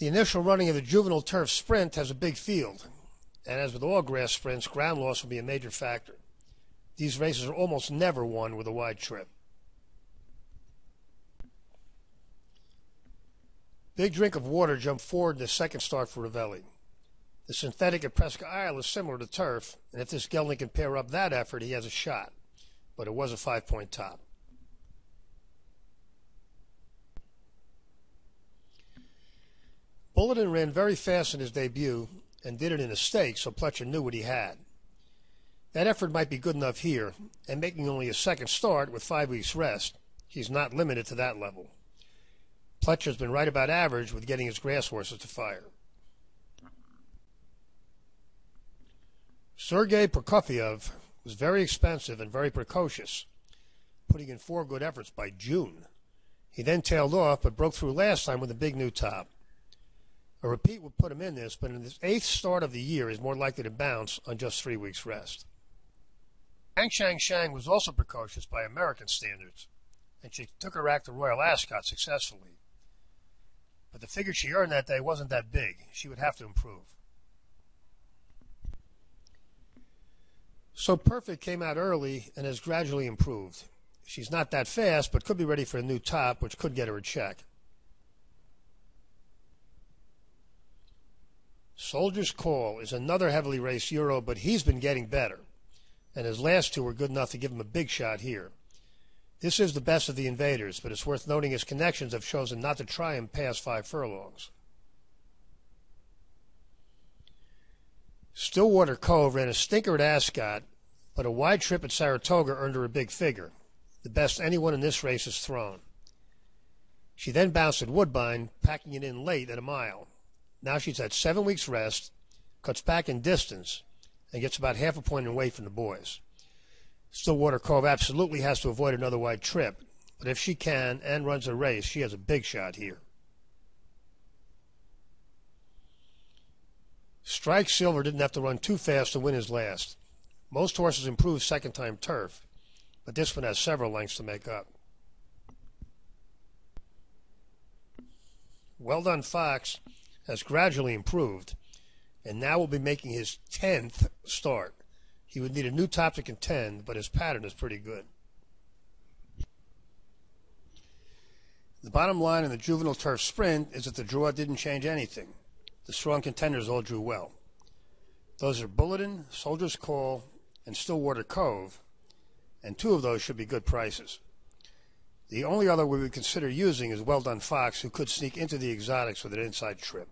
The initial running of the Juvenile turf sprint has a big field, and as with all grass sprints, ground loss will be a major factor. These races are almost never won with a wide trip. Big drink of water jumped forward in the second start for Ravelli. The synthetic at Presque Isle is similar to turf, and if this gelding can pair up that effort, he has a shot. But it was a 5-point top. Bulletin ran very fast in his debut and did it in a stake, so Pletcher knew what he had. That effort might be good enough here, and making only a second start with 5 weeks rest, he's not limited to that level. Pletcher's been right about average with getting his grass horses to fire. Sergei Prokofiev was very expensive and very precocious, putting in 4 good efforts by June. He then tailed off, but broke through last time with a big new top. A repeat would put him in this, but in his 8th start of the year, he's more likely to bounce on just 3 weeks rest. Yang Shang Shang was also precocious by American standards, and she took her act to Royal Ascot successfully. But the figure she earned that day wasn't that big. She would have to improve. So Perfect came out early and has gradually improved. She's not that fast, but could be ready for a new top, which could get her a check. Soldier's Call is another heavily raced Euro, but he's been getting better, and his last 2 were good enough to give him a big shot here. This is the best of the invaders, but it's worth noting his connections have chosen not to try him past 5 furlongs. Stillwater Cove ran a stinker at Ascot, but a wide trip at Saratoga earned her a big figure, the best anyone in this race has thrown. She then bounced at Woodbine, packing it in late at a mile. Now she's had 7 weeks rest, cuts back in distance, and gets about half a point in weight from the boys. Stillwater Cove absolutely has to avoid another wide trip, but if she can and runs a race, she has a big shot here. Strike Silver didn't have to run too fast to win his last. Most horses improve second-time turf, but this one has several lengths to make up. Well Done Fox has gradually improved, and now will be making his 10th start. He would need a new top to contend, but his pattern is pretty good. The bottom line in the Juvenile Turf Sprint is that the draw didn't change anything. The strong contenders all drew well. Those are Bulletin, Soldier's Call, and Stillwater Cove, and 2 of those should be good prices. The only other we would consider using is Well Done Fox, who could sneak into the exotics with an inside trip.